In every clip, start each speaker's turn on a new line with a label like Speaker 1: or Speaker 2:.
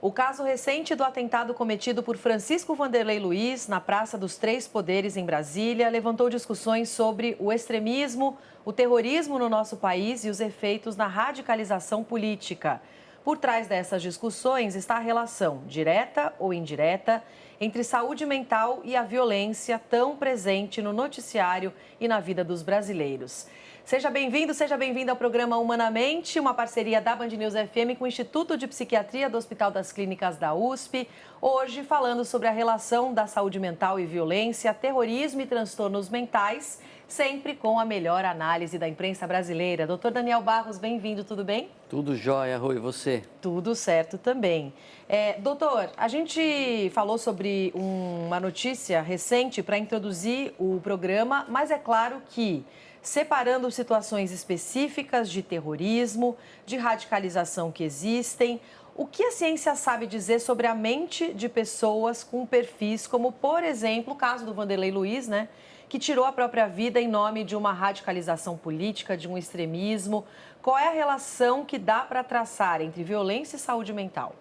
Speaker 1: O caso recente do atentado cometido por Francisco Wanderlei Luiz na Praça dos Três Poderes, em Brasília, levantou discussões sobre o extremismo, o terrorismo no nosso país e os efeitos na radicalização política. Por trás dessas discussões está a relação, direta ou indireta, entre saúde mental e a violência tão presente no noticiário e na vida dos brasileiros. Seja bem-vinda ao programa Humanamente, uma parceria da Band News FM com o Instituto de Psiquiatria do Hospital das Clínicas da USP. Hoje falando sobre a relação da saúde mental e violência, terrorismo e transtornos mentais, sempre com a melhor análise da imprensa brasileira. Doutor Daniel Barros, bem-vindo, tudo bem?
Speaker 2: Tudo jóia, Rui, e você?
Speaker 1: Tudo certo também. Doutor, a gente falou sobre uma notícia recente para introduzir o programa, mas é claro que separando situações específicas de terrorismo, de radicalização que existem, o que a ciência sabe dizer sobre a mente de pessoas com perfis como, por exemplo, o caso do Wanderlei Luiz, né, que tirou a própria vida em nome de uma radicalização política, de um extremismo? Qual é a relação que dá para traçar entre violência e saúde mental?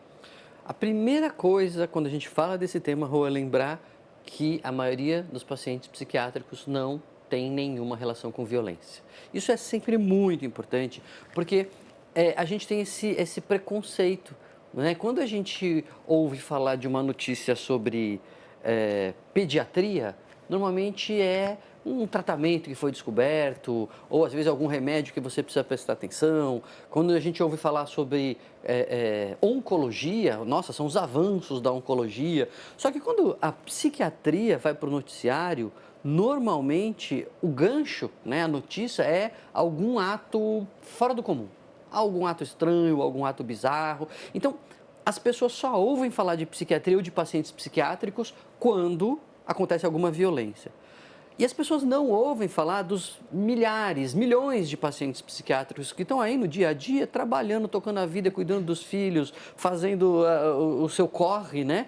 Speaker 2: A primeira coisa, quando a gente fala desse tema, Rui, é lembrar que a maioria dos pacientes psiquiátricos não tem nenhuma relação com violência. Isso é sempre muito importante, porque a gente tem esse preconceito, né? Quando a gente ouve falar de uma notícia sobre pediatria, normalmente é um tratamento que foi descoberto, ou às vezes algum remédio que você precisa prestar atenção. Quando a gente ouve falar sobre oncologia, nossa, são os avanços da oncologia. Só que quando a psiquiatria vai para o noticiário, normalmente o gancho, né, a notícia é algum ato fora do comum, algum ato estranho, algum ato bizarro. Então, as pessoas só ouvem falar de psiquiatria ou de pacientes psiquiátricos quando acontece alguma violência. E as pessoas não ouvem falar dos milhares, milhões de pacientes psiquiátricos que estão aí no dia a dia, trabalhando, tocando a vida, cuidando dos filhos, fazendo o seu corre, né?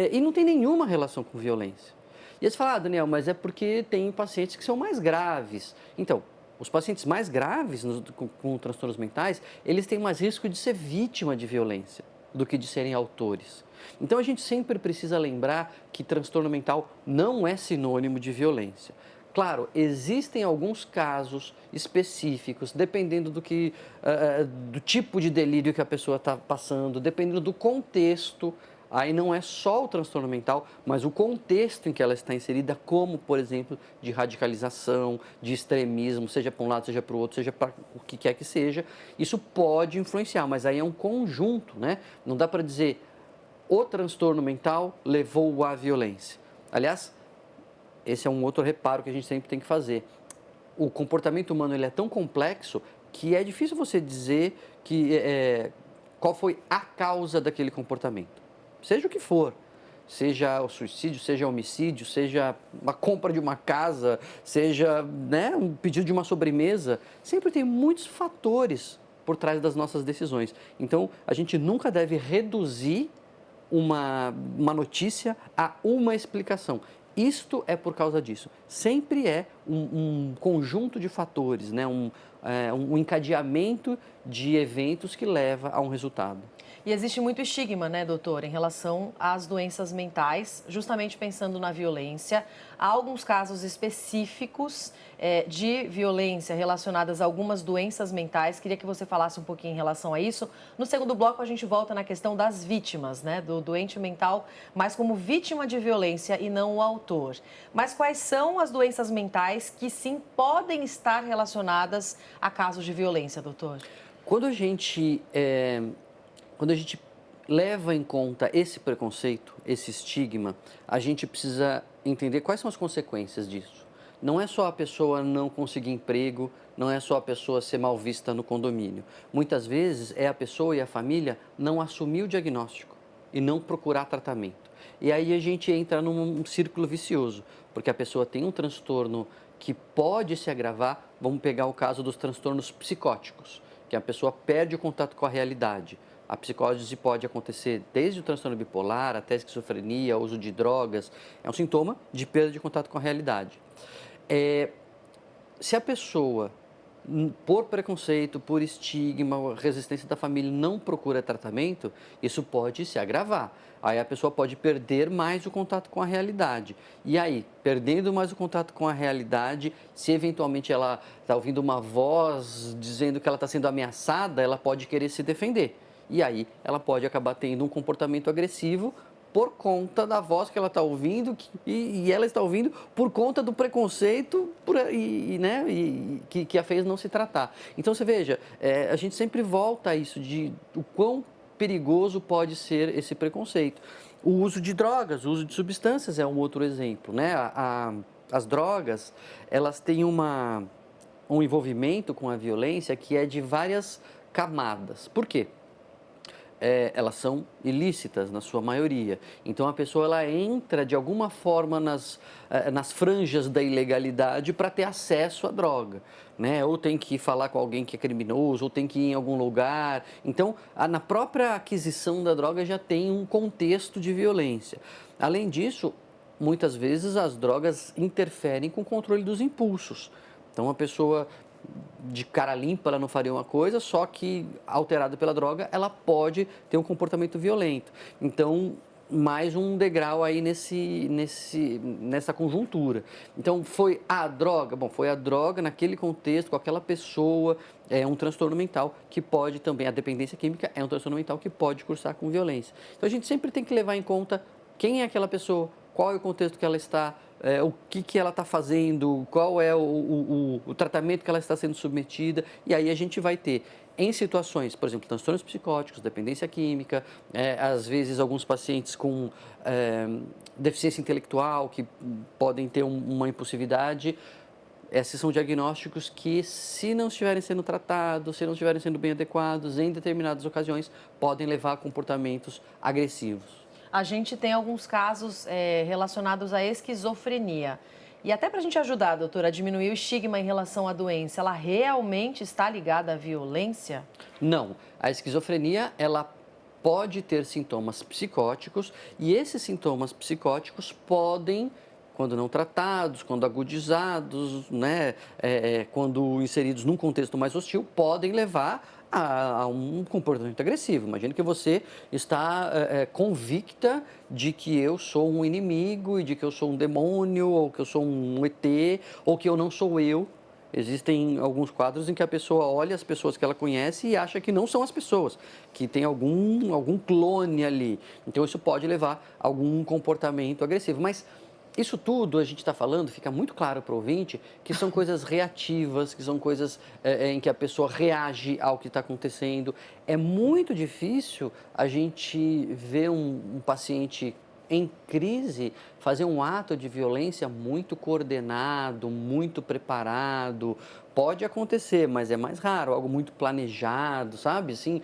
Speaker 2: E não tem nenhuma relação com violência. E eles falam, Daniel, mas é porque tem pacientes que são mais graves. Então, os pacientes mais graves com transtornos mentais, eles têm mais risco de ser vítima de violência do que de serem autores. Então, a gente sempre precisa lembrar que transtorno mental não é sinônimo de violência. Claro, existem alguns casos específicos, dependendo do tipo de delírio que a pessoa está passando, dependendo do contexto. Aí não é só o transtorno mental, mas o contexto em que ela está inserida, como, por exemplo, de radicalização, de extremismo, seja para um lado, seja para o outro, seja para o que quer que seja. Isso pode influenciar, mas aí é um conjunto, né? Não dá para dizer o transtorno mental levou à violência. Aliás, esse é um outro reparo que a gente sempre tem que fazer. O comportamento humano ele é tão complexo que é difícil você dizer qual foi a causa daquele comportamento. Seja o que for, seja o suicídio, seja o homicídio, seja a compra de uma casa, seja, né, um pedido de uma sobremesa, sempre tem muitos fatores por trás das nossas decisões. Então, a gente nunca deve reduzir uma notícia a uma explicação. Isto é por causa disso. Sempre é um conjunto de fatores, né, um encadeamento de eventos que leva a um resultado.
Speaker 1: E existe muito estigma, né, doutor, em relação às doenças mentais, justamente pensando na violência. Há alguns casos específicos de violência relacionadas a algumas doenças mentais. Queria que você falasse um pouquinho em relação a isso. No segundo bloco, a gente volta na questão das vítimas, né, do doente mental, mas como vítima de violência e não o autor. Mas quais são as doenças mentais que sim podem estar relacionadas a casos de violência, doutor?
Speaker 2: Quando a gente leva em conta esse preconceito, esse estigma, a gente precisa entender quais são as consequências disso. Não é só a pessoa não conseguir emprego, não é só a pessoa ser mal vista no condomínio. Muitas vezes é a pessoa e a família não assumir o diagnóstico e não procurar tratamento. E aí a gente entra num círculo vicioso, porque a pessoa tem um transtorno que pode se agravar. Vamos pegar o caso dos transtornos psicóticos, que a pessoa perde o contato com a realidade. A psicose pode acontecer desde o transtorno bipolar até a esquizofrenia, uso de drogas. É um sintoma de perda de contato com a realidade. Se a pessoa por preconceito, por estigma, resistência da família, não procura tratamento, isso pode se agravar. Aí a pessoa pode perder mais o contato com a realidade. E aí, perdendo mais o contato com a realidade, se eventualmente ela está ouvindo uma voz dizendo que ela está sendo ameaçada, ela pode querer se defender. E aí ela pode acabar tendo um comportamento agressivo por conta da voz que ela está ouvindo e ela está ouvindo por conta do preconceito né, que a fez não se tratar. Então, você veja, a gente sempre volta a isso de o quão perigoso pode ser esse preconceito. O uso de drogas, o uso de substâncias é um outro exemplo, né? As drogas, elas têm um envolvimento com a violência que é de várias camadas. Por quê? Elas são ilícitas na sua maioria. Então a pessoa ela entra de alguma forma nas franjas da ilegalidade para ter acesso à droga, né? Ou tem que falar com alguém que é criminoso, ou tem que ir em algum lugar. Então, na própria aquisição da droga já tem um contexto de violência. Além disso, muitas vezes as drogas interferem com o controle dos impulsos. Então a pessoa de cara limpa ela não faria uma coisa, só que alterada pela droga ela pode ter um comportamento violento. Então, mais um degrau aí nessa conjuntura. Então, foi a droga? Bom, foi a droga naquele contexto, com aquela pessoa, é um transtorno mental que pode também, a dependência química é um transtorno mental que pode cursar com violência. Então, a gente sempre tem que levar em conta quem é aquela pessoa, qual é o contexto que ela está, o que ela está fazendo, qual é o tratamento que ela está sendo submetida, e aí a gente vai ter, em situações, por exemplo, transtornos psicóticos, dependência química, às vezes alguns pacientes com deficiência intelectual, que podem ter uma impulsividade. Esses são diagnósticos que, se não estiverem sendo tratados, se não estiverem sendo bem adequados, em determinadas ocasiões, podem levar a comportamentos agressivos.
Speaker 1: A gente tem alguns casos relacionados à esquizofrenia. E até para a gente ajudar, doutora, a diminuir o estigma em relação à doença, ela realmente está ligada à violência?
Speaker 2: Não. A esquizofrenia, ela pode ter sintomas psicóticos e esses sintomas psicóticos podem, quando não tratados, quando agudizados, né, quando inseridos num contexto mais hostil, podem levar a um comportamento agressivo. Imagine que você está convicta de que eu sou um inimigo e de que eu sou um demônio ou que eu sou um ET ou que eu não sou eu. Existem alguns quadros em que a pessoa olha as pessoas que ela conhece e acha que não são as pessoas, que tem algum clone ali. Então isso pode levar a algum comportamento agressivo. Mas isso tudo a gente está falando, fica muito claro para o ouvinte, que são coisas reativas, que são coisas em que a pessoa reage ao que está acontecendo. É muito difícil a gente ver um paciente em crise fazer um ato de violência muito coordenado, muito preparado. Pode acontecer, mas é mais raro, algo muito planejado, sabe? Assim,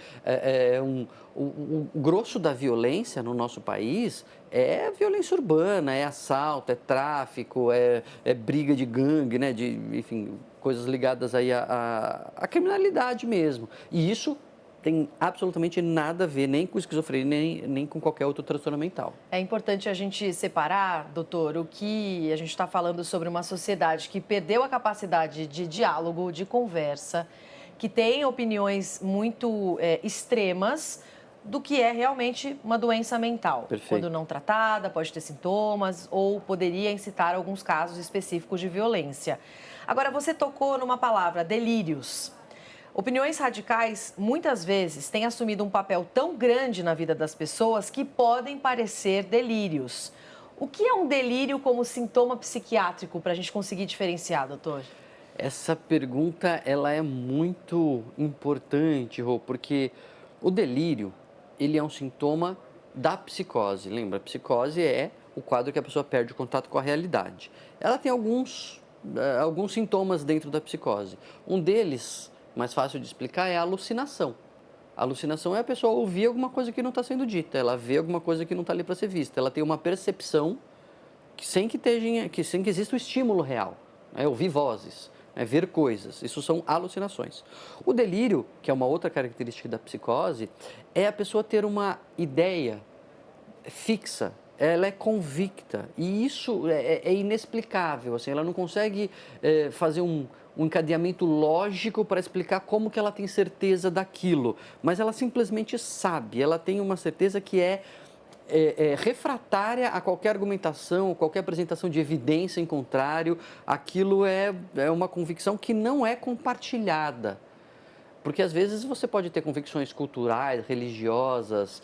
Speaker 2: o grosso da violência no nosso país é violência urbana, é assalto, é tráfico, é briga de gangue, né? Enfim, coisas ligadas aí à criminalidade mesmo. E isso tem absolutamente nada a ver nem com esquizofrenia, nem com qualquer outro transtorno mental.
Speaker 1: É importante a gente separar, doutor, o que a gente está falando sobre uma sociedade que perdeu a capacidade de diálogo, de conversa, que tem opiniões muito extremas, do que é realmente uma doença mental.
Speaker 2: Perfeito.
Speaker 1: Quando não tratada, pode ter sintomas ou poderia incitar alguns casos específicos de violência. Agora, você tocou numa palavra, delírios. Opiniões radicais, muitas vezes, têm assumido um papel tão grande na vida das pessoas que podem parecer delírios. O que é um delírio como sintoma psiquiátrico, para a gente conseguir diferenciar, doutor?
Speaker 2: Essa pergunta, ela é muito importante, Rô, porque o delírio, ele é um sintoma da psicose. Lembra, a psicose é o quadro que a pessoa perde o contato com a realidade. Ela tem alguns sintomas dentro da psicose. Um deles, mais fácil de explicar, é a alucinação. A alucinação é a pessoa ouvir alguma coisa que não está sendo dita, ela vê alguma coisa que não está ali para ser vista, ela tem uma percepção sem que exista o estímulo real, né? Ouvir vozes, né? Ver coisas, isso são alucinações. O delírio, que é uma outra característica da psicose, é a pessoa ter uma ideia fixa ela é convicta e isso é inexplicável, assim, ela não consegue fazer um encadeamento lógico para explicar como que ela tem certeza daquilo, mas ela simplesmente sabe, ela tem uma certeza que é refratária a qualquer argumentação, qualquer apresentação de evidência em contrário, aquilo é uma convicção que não é compartilhada. Porque às vezes você pode ter convicções culturais, religiosas,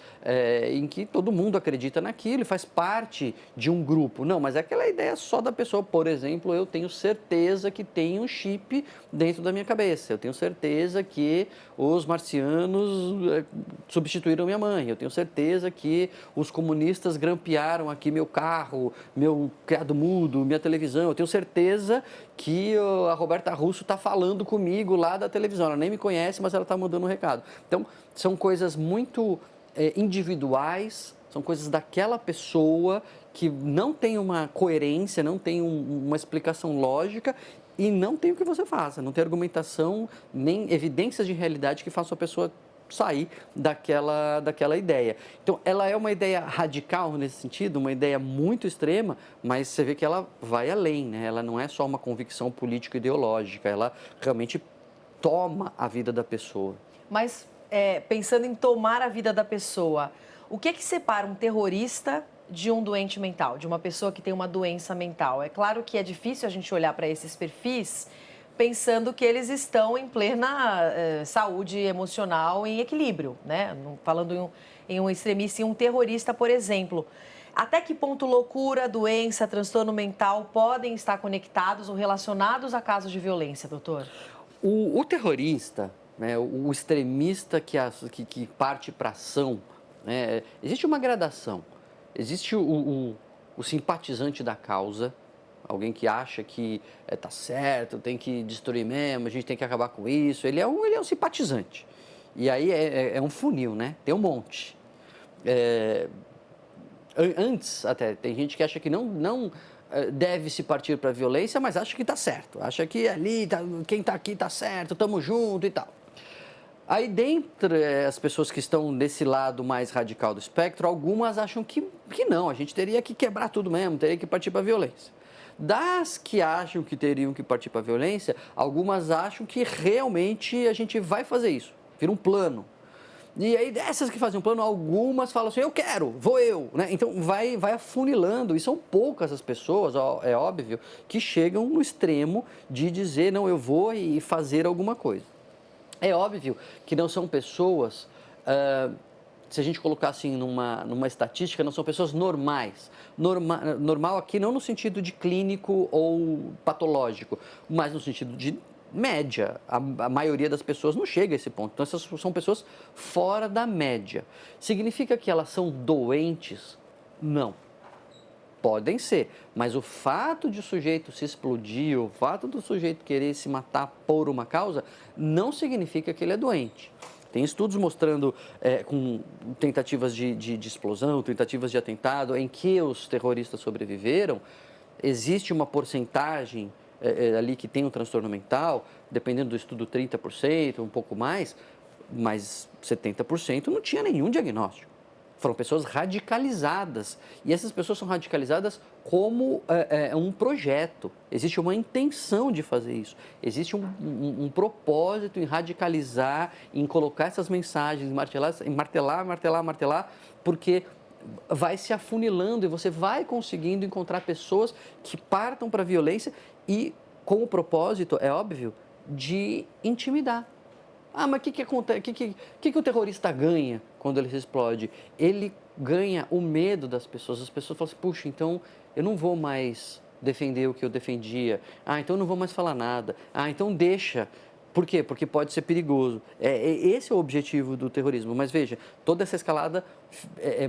Speaker 2: em que todo mundo acredita naquilo e faz parte de um grupo. Não, mas é aquela ideia só da pessoa. Por exemplo, eu tenho certeza que tem um chip dentro da minha cabeça. Eu tenho certeza que os marcianos substituíram minha mãe. Eu tenho certeza que os comunistas grampearam aqui meu carro, meu criado mudo, minha televisão. Eu tenho certeza que a Roberta Russo está falando comigo lá da televisão. Ela nem me conhece, mas ela está mandando um recado. Então, são coisas muito individuais, são coisas daquela pessoa que não tem uma coerência, não tem uma explicação lógica e não tem o que você faça, não tem argumentação nem evidências de realidade que façam a pessoa sair daquela ideia. Então, ela é uma ideia radical nesse sentido, uma ideia muito extrema, mas você vê que ela vai além, né? Ela não é só uma convicção político-ideológica, ela realmente toma a vida da pessoa.
Speaker 1: Mas, pensando em tomar a vida da pessoa, o que é que separa um terrorista de um doente mental, de uma pessoa que tem uma doença mental? É claro que é difícil a gente olhar para esses perfis pensando que eles estão em plena saúde emocional em equilíbrio, né? Falando em um extremista, em um terrorista, por exemplo. Até que ponto loucura, doença, transtorno mental podem estar conectados ou relacionados a casos de violência, doutor?
Speaker 2: O terrorista, né, o extremista que parte para ação, né, existe uma gradação. Existe o simpatizante da causa, alguém que acha que está certo, tem que destruir mesmo, a gente tem que acabar com isso. Ele é um simpatizante. E aí é um funil, né? Tem um monte. Antes, até, tem gente que acha que não deve se partir para a violência, mas acha que está certo. Acha que ali, quem está aqui está certo, estamos juntos e tal. Aí, dentre as pessoas que estão desse lado mais radical do espectro, algumas acham que não, a gente teria que quebrar tudo mesmo, teria que partir para a violência. Das que acham que teriam que partir para a violência, algumas acham que realmente a gente vai fazer isso, vira um plano. E aí, dessas que fazem um plano, algumas falam assim, eu quero, vou eu, né? Então, vai afunilando, e são poucas as pessoas, é óbvio, que chegam no extremo de dizer, não, eu vou e fazer alguma coisa. É óbvio que não são pessoas, se a gente colocar assim numa estatística, não são pessoas normais. Normal aqui não no sentido de clínico ou patológico, mas no sentido de média. A maioria das pessoas não chega a esse ponto. Então, essas são pessoas fora da média. Significa que elas são doentes? Não. Podem ser, mas o fato de o sujeito se explodir, o fato do sujeito querer se matar por uma causa, não significa que ele é doente. Tem estudos mostrando com tentativas de explosão, tentativas de atentado, em que os terroristas sobreviveram, existe uma porcentagem ali que tem um transtorno mental, dependendo do estudo 30%, um pouco mais, mas 70% não tinha nenhum diagnóstico. Foram pessoas radicalizadas. E essas pessoas são radicalizadas como um projeto. Existe uma intenção de fazer isso. Existe um propósito em radicalizar, em colocar essas mensagens, em martelar, porque vai se afunilando e você vai conseguindo encontrar pessoas que partam para a violência e com o propósito, é óbvio, de intimidar. Ah, mas o que acontece? O que o terrorista ganha quando ele se explode? Ele ganha o medo das pessoas. As pessoas falam assim, puxa, então eu não vou mais defender o que eu defendia. Ah, então eu não vou mais falar nada. Ah, então deixa. Por quê? Porque pode ser perigoso. Esse é o objetivo do terrorismo. Mas veja, toda essa escalada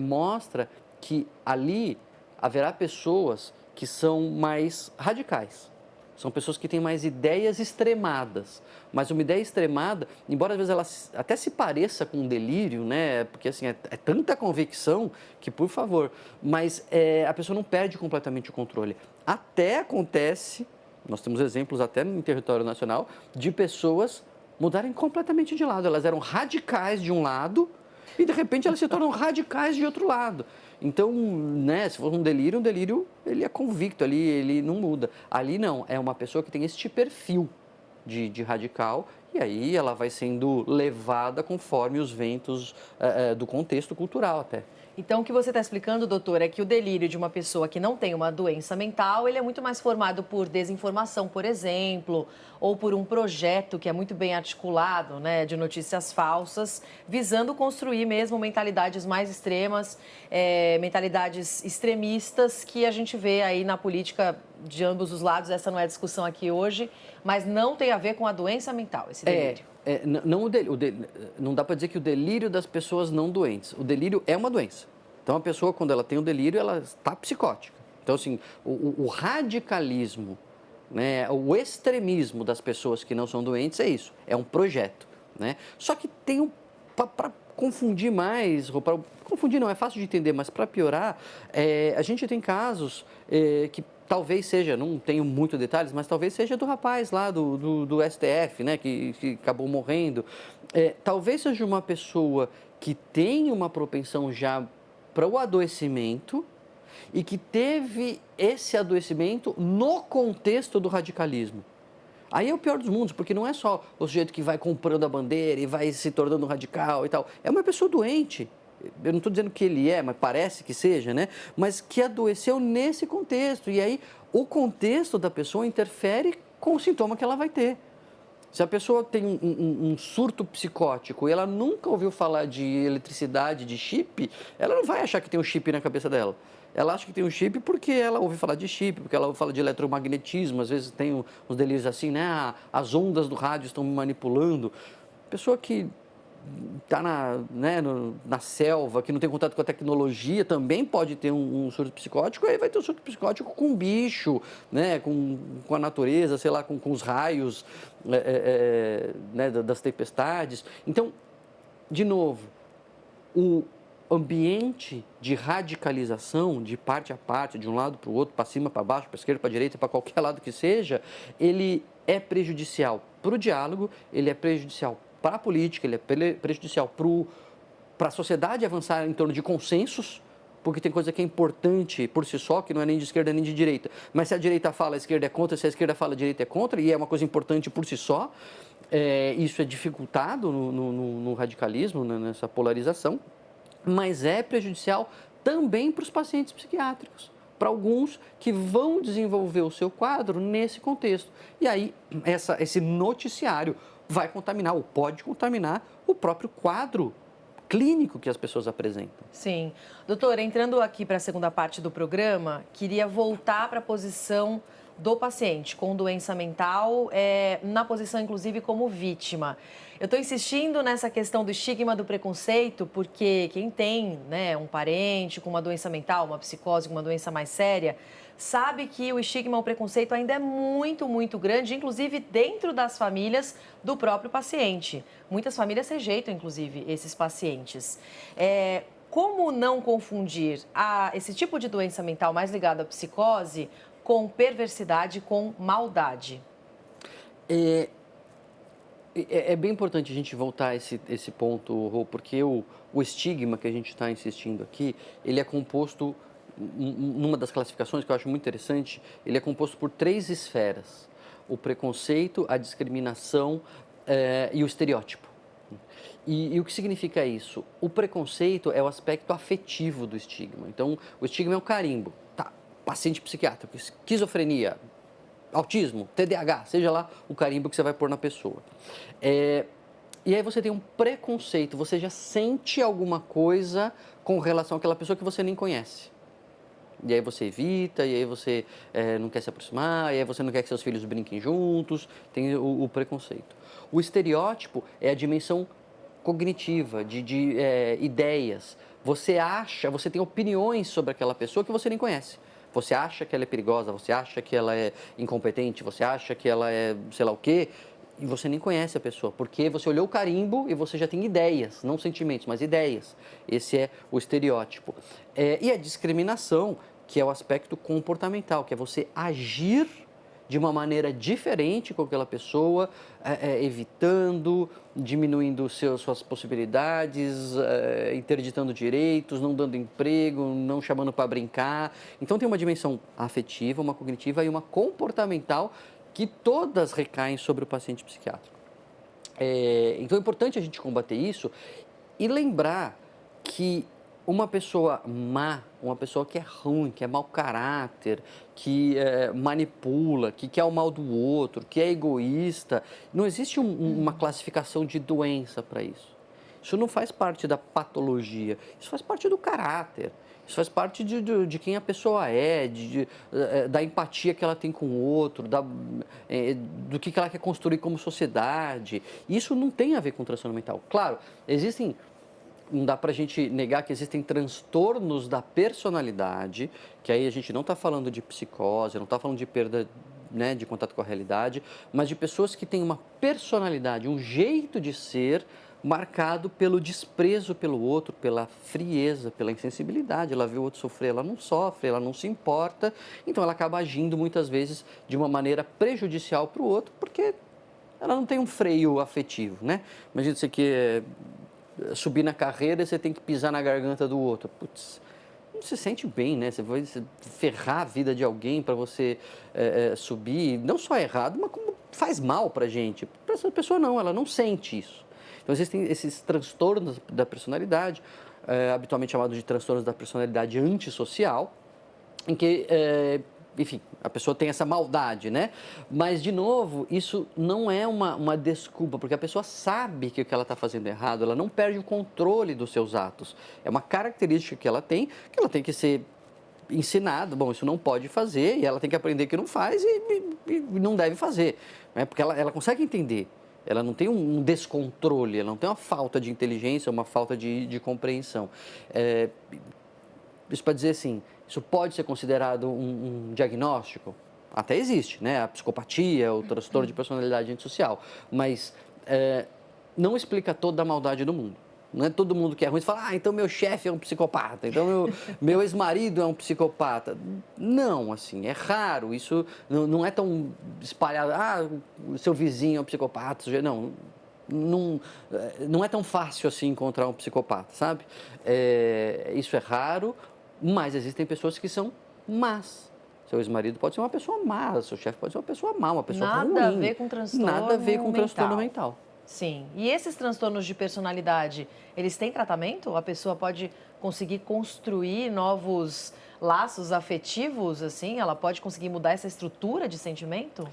Speaker 2: mostra que ali haverá pessoas que são mais radicais. São pessoas que têm mais ideias extremadas. Mas uma ideia extremada, embora às vezes ela até se pareça com um delírio, né? Porque assim, é tanta convicção que, por favor, mas a pessoa não perde completamente o controle. Até acontece, nós temos exemplos até no território nacional, de pessoas mudarem completamente de lado. Elas eram radicais de um lado e de repente elas se tornam radicais de outro lado. Então, né, se for um delírio ele é convicto ali, ele não muda. Ali não, é uma pessoa que tem este perfil de radical e aí ela vai sendo levada conforme os ventos do contexto cultural até.
Speaker 1: Então, o que você está explicando, doutor, é que o delírio de uma pessoa que não tem uma doença mental, ele é muito mais formado por desinformação, por exemplo, ou por um projeto que é muito bem articulado, né, de notícias falsas, visando construir mesmo mentalidades mais extremas, mentalidades extremistas que a gente vê aí na política de ambos os lados. Essa não é a discussão aqui hoje, mas não tem a ver com a doença mental, esse delírio.
Speaker 2: Não dá para dizer que o delírio das pessoas não doentes. O delírio é uma doença. Então, a pessoa, quando ela tem o delírio, ela está psicótica. Então, assim, o radicalismo, né, o extremismo das pessoas que não são doentes é isso, é um projeto. Né? Só que tem para confundir mais, para confundir não é fácil de entender, mas para piorar, a gente tem casos que talvez seja, não tenho muitos detalhes, mas talvez seja do rapaz lá do STF, né, que acabou morrendo. Talvez seja uma pessoa que tem uma propensão já para o adoecimento e que teve esse adoecimento no contexto do radicalismo. Aí é o pior dos mundos, porque não é só o sujeito que vai comprando a bandeira e vai se tornando radical e tal. É uma pessoa doente. Eu não estou dizendo que ele é, mas parece que seja, né? Mas que adoeceu nesse contexto. E aí o contexto da pessoa interfere com o sintoma que ela vai ter. Se a pessoa tem um surto psicótico e ela nunca ouviu falar de eletricidade, de chip, ela não vai achar que tem um chip na cabeça dela. Ela acha que tem um chip porque ela ouve falar de chip, porque ela ouve falar de eletromagnetismo, às vezes tem uns delírios assim, né? As ondas do rádio estão me manipulando. Pessoa que está na selva, que não tem contato com a tecnologia, também pode ter um surto psicótico, aí vai ter um surto psicótico com bicho, né? com a natureza, sei lá, com os raios né? das tempestades. Então, de novo, o ambiente de radicalização, de parte a parte, de um lado para o outro, para cima, para baixo, para a esquerda, para a direita, para qualquer lado que seja, ele é prejudicial para o diálogo, ele é prejudicial para a política, ele é prejudicial para a sociedade avançar em torno de consensos, porque tem coisa que é importante por si só, que não é nem de esquerda nem de direita. Mas se a direita fala, a esquerda é contra, se a esquerda fala, a direita é contra, e é uma coisa importante por si só. Isso é dificultado no radicalismo, nessa polarização, mas é prejudicial também para os pacientes psiquiátricos, para alguns que vão desenvolver o seu quadro nesse contexto. E aí, esse noticiário vai contaminar, ou pode contaminar, o próprio quadro clínico que as pessoas apresentam.
Speaker 1: Sim. Doutora, entrando aqui para a segunda parte do programa, queria voltar para a posição do paciente com doença mental, na posição, inclusive, como vítima. Eu estou insistindo nessa questão do estigma do preconceito, porque quem tem, né, um parente com uma doença mental, uma psicose, uma doença mais séria, sabe que o estigma, o preconceito ainda é muito, muito grande, inclusive dentro das famílias do próprio paciente. Muitas famílias rejeitam, inclusive, esses pacientes. Como não confundir esse tipo de doença mental mais ligada à psicose com perversidade, com maldade?
Speaker 2: É bem importante a gente voltar a esse ponto, Rô, porque o estigma que a gente está insistindo aqui, ele é composto, numa das classificações que eu acho muito interessante, ele é composto por 3 esferas: o preconceito, a discriminação e o estereótipo. E o que significa isso? O preconceito é o aspecto afetivo do estigma. Então, o estigma é um carimbo. Tá, paciente psiquiátrico, esquizofrenia, autismo, TDAH, seja lá o carimbo que você vai pôr na pessoa. E aí você tem um preconceito, você já sente alguma coisa com relação àquela pessoa que você nem conhece. E aí você evita, e aí você não quer se aproximar, e aí você não quer que seus filhos brinquem juntos, tem o preconceito. O estereótipo é a dimensão cognitiva, de ideias. Você tem opiniões sobre aquela pessoa que você nem conhece. Você acha que ela é perigosa, você acha que ela é incompetente, você acha que ela é sei lá o quê, e você nem conhece a pessoa, porque você olhou o carimbo e você já tem ideias, não sentimentos, mas ideias. Esse é o estereótipo. E a discriminação, que é o aspecto comportamental, que é você agir de uma maneira diferente com aquela pessoa, evitando, diminuindo suas possibilidades, interditando direitos, não dando emprego, não chamando para brincar. Então tem uma dimensão afetiva, uma cognitiva e uma comportamental que todas recaem sobre o paciente psiquiátrico. Então é importante a gente combater isso e lembrar que uma pessoa má, uma pessoa que é ruim, que é mau caráter, que manipula, que quer o mal do outro, que é egoísta, não existe uma classificação de doença para isso. Isso não faz parte da patologia, isso faz parte do caráter. Isso faz parte de quem a pessoa é, da empatia que ela tem com o outro, do que ela quer construir como sociedade. Isso não tem a ver com transtorno mental. Claro, não dá para a gente negar que existem transtornos da personalidade, que aí a gente não está falando de psicose, não está falando de perda, né, de contato com a realidade, mas de pessoas que têm uma personalidade, um jeito de ser marcado pelo desprezo pelo outro, pela frieza, pela insensibilidade. Ela vê o outro sofrer, ela não sofre, ela não se importa, então ela acaba agindo muitas vezes de uma maneira prejudicial para o outro, porque ela não tem um freio afetivo, né? Imagina você que subir na carreira e você tem que pisar na garganta do outro. Putz, não se sente bem, né? Você vai ferrar a vida de alguém para você subir, não só errado, mas como faz mal para a gente. Para essa pessoa não, ela não sente isso. Então existem esses transtornos da personalidade, habitualmente chamados de transtornos da personalidade antissocial, em que, enfim, a pessoa tem essa maldade, né? Mas, de novo, isso não é uma desculpa, porque a pessoa sabe que o que ela está fazendo é errado, ela não perde o controle dos seus atos. É uma característica que ela tem que ser ensinada. Bom, isso não pode fazer, e ela tem que aprender que não faz e não deve fazer, né? Porque ela consegue entender. Ela não tem um descontrole, ela não tem uma falta de inteligência, uma falta de compreensão. Isso para dizer assim, isso pode ser considerado um diagnóstico? Até existe, né? A psicopatia, o transtorno de personalidade antissocial. Mas não explica toda a maldade do mundo. Não é todo mundo que é ruim. Você fala, então meu chefe é um psicopata, então meu ex-marido é um psicopata. Não, assim, é raro. Isso não é tão espalhado. O seu vizinho é um psicopata. Não é tão fácil assim encontrar um psicopata, sabe? Isso é raro, mas existem pessoas que são más. Seu ex-marido pode ser uma pessoa má, seu chefe pode ser uma pessoa má, uma pessoa ruim.
Speaker 1: Nada a ver com transtorno mental.
Speaker 2: Nada a ver com transtorno mental.
Speaker 1: Sim. E esses transtornos de personalidade, eles têm tratamento? A pessoa pode conseguir construir novos laços afetivos, assim? Ela pode conseguir mudar essa estrutura de sentimento?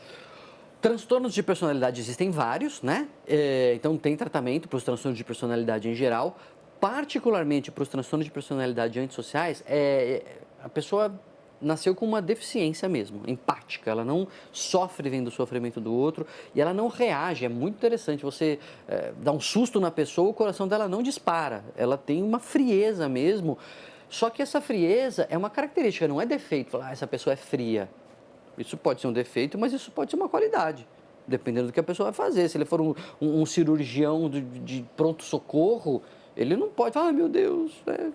Speaker 2: Transtornos de personalidade existem vários, né? Então tem tratamento para os transtornos de personalidade em geral, particularmente para os transtornos de personalidade antissociais. A pessoa nasceu com uma deficiência mesmo, empática. Ela não sofre vendo o sofrimento do outro e ela não reage. É muito interessante. Você dá um susto na pessoa, o coração dela não dispara. Ela tem uma frieza mesmo. Só que essa frieza é uma característica, não é defeito. Falar, essa pessoa é fria. Isso pode ser um defeito, mas isso pode ser uma qualidade, dependendo do que a pessoa vai fazer. Se ele for um cirurgião de pronto-socorro, ele não pode falar, meu Deus,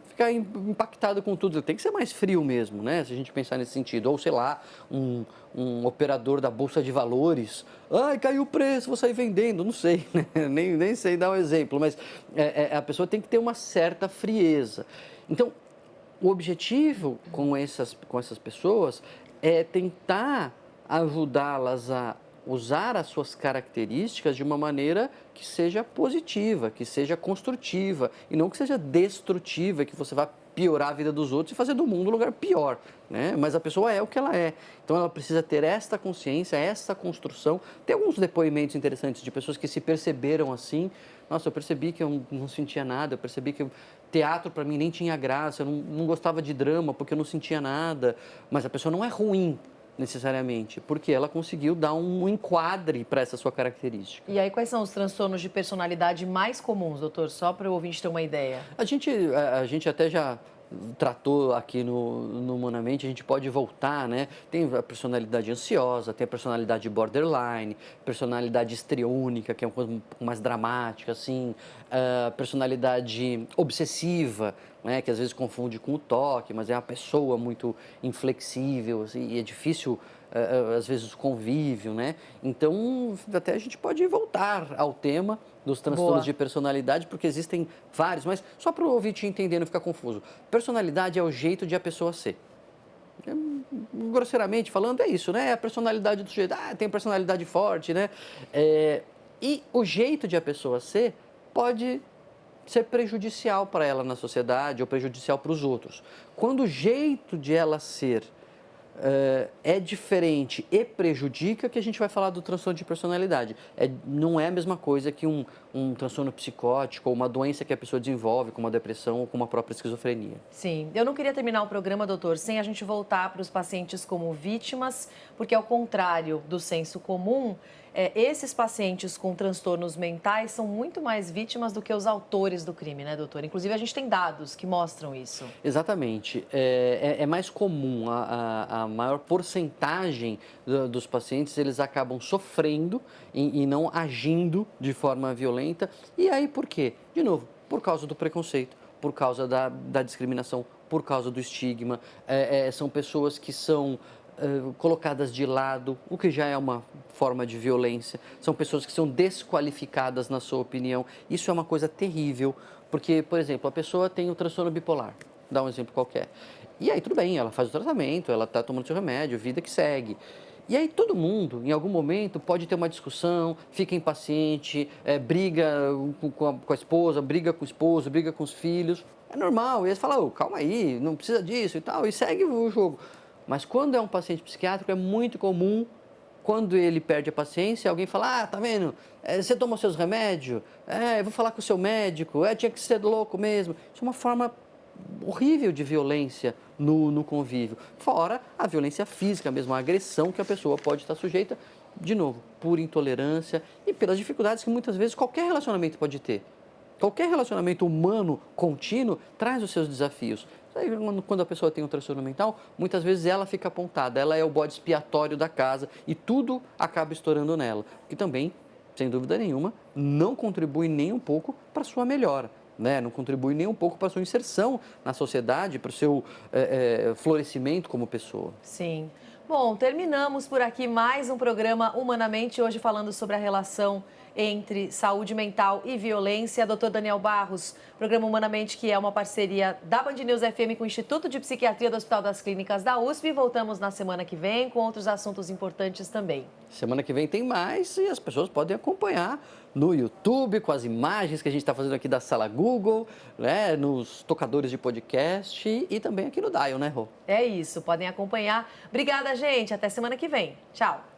Speaker 2: ficar impactado com tudo. Ele tem que ser mais frio mesmo, né? Se a gente pensar nesse sentido. Ou, sei lá, um operador da Bolsa de Valores. Ai, caiu o preço, vou sair vendendo. Não sei, né? Nem sei dar um exemplo. Mas a pessoa tem que ter uma certa frieza. Então, o objetivo com essas pessoas é tentar ajudá-las a usar as suas características de uma maneira que seja positiva, que seja construtiva e não que seja destrutiva, que você vá piorar a vida dos outros e fazer do mundo um lugar pior, né? Mas a pessoa é o que ela é, então ela precisa ter esta consciência, esta construção. Tem alguns depoimentos interessantes de pessoas que se perceberam assim. Nossa, eu percebi que eu não sentia nada, eu percebi que teatro para mim nem tinha graça, eu não gostava de drama porque eu não sentia nada, mas a pessoa não é ruim necessariamente, porque ela conseguiu dar um enquadre para essa sua característica.
Speaker 1: E aí, quais são os transtornos de personalidade mais comuns, doutor? Só para o ouvinte ter uma ideia.
Speaker 2: A gente até já tratou aqui no Humanamente, a gente pode voltar, né? Tem a personalidade ansiosa, tem a personalidade borderline, personalidade histriônica, que é uma coisa um pouco mais dramática, assim, a personalidade obsessiva, né? Que às vezes confunde com o toque, mas é uma pessoa muito inflexível, assim, e é difícil às vezes o convívio, né? Então, até a gente pode voltar ao tema dos transtornos
Speaker 1: Boa.
Speaker 2: de personalidade, porque existem vários, mas só para o ouvinte entender, não ficar confuso. Personalidade é o jeito de a pessoa ser. Grosseiramente falando, é isso, né? É a personalidade do sujeito. Ah, tem personalidade forte, né? E o jeito de a pessoa ser pode ser prejudicial para ela na sociedade ou prejudicial para os outros. Quando o jeito de ela ser é diferente e prejudica, que a gente vai falar do transtorno de personalidade. Não é a mesma coisa que um transtorno psicótico ou uma doença que a pessoa desenvolve, como a depressão ou como a própria esquizofrenia.
Speaker 1: Sim, eu não queria terminar o programa, doutor, sem a gente voltar para os pacientes como vítimas, porque ao contrário do senso comum, esses pacientes com transtornos mentais são muito mais vítimas do que os autores do crime, né, doutor? Inclusive, a gente tem dados que mostram isso.
Speaker 2: Exatamente. É mais comum, a maior porcentagem dos pacientes, eles acabam sofrendo e não agindo de forma violenta. E aí, por quê? De novo, por causa do preconceito, por causa da discriminação, por causa do estigma. São pessoas que são colocadas de lado, o que já é uma forma de violência. São pessoas que são desqualificadas na sua opinião. Isso é uma coisa terrível, porque, por exemplo, a pessoa tem o transtorno bipolar, dá um exemplo qualquer. E aí tudo bem, ela faz o tratamento, ela está tomando seu remédio, vida que segue. E aí todo mundo, em algum momento, pode ter uma discussão, fica impaciente, briga com a esposa, briga com o esposo, briga com os filhos. É normal. E aí você fala, calma aí, não precisa disso e tal, e segue o jogo. Mas quando é um paciente psiquiátrico, é muito comum, quando ele perde a paciência, alguém fala, tá vendo, você tomou seus remédios? Eu vou falar com o seu médico, tinha que ser louco mesmo. Isso é uma forma horrível de violência no convívio. Fora a violência física mesmo, a agressão que a pessoa pode estar sujeita, de novo, por intolerância e pelas dificuldades que muitas vezes qualquer relacionamento pode ter. Qualquer relacionamento humano contínuo traz os seus desafios. Aí, quando a pessoa tem um transtorno mental, muitas vezes ela fica apontada, ela é o bode expiatório da casa e tudo acaba estourando nela. Que também, sem dúvida nenhuma, não contribui nem um pouco para a sua melhora. Né? Não contribui nem um pouco para a sua inserção na sociedade, para o seu florescimento como pessoa.
Speaker 1: Sim. Bom, terminamos por aqui mais um programa Humanamente, hoje falando sobre a relação entre saúde mental e violência. Dr. Daniel Barros, programa Humanamente, que é uma parceria da Band News FM com o Instituto de Psiquiatria do Hospital das Clínicas da USP. Voltamos na semana que vem com outros assuntos importantes também.
Speaker 2: Semana que vem tem mais e as pessoas podem acompanhar no YouTube, com as imagens que a gente está fazendo aqui da sala Google, né, nos tocadores de podcast e também aqui no Dial, né, Rô?
Speaker 1: É isso, podem acompanhar. Obrigada, gente. Até semana que vem. Tchau.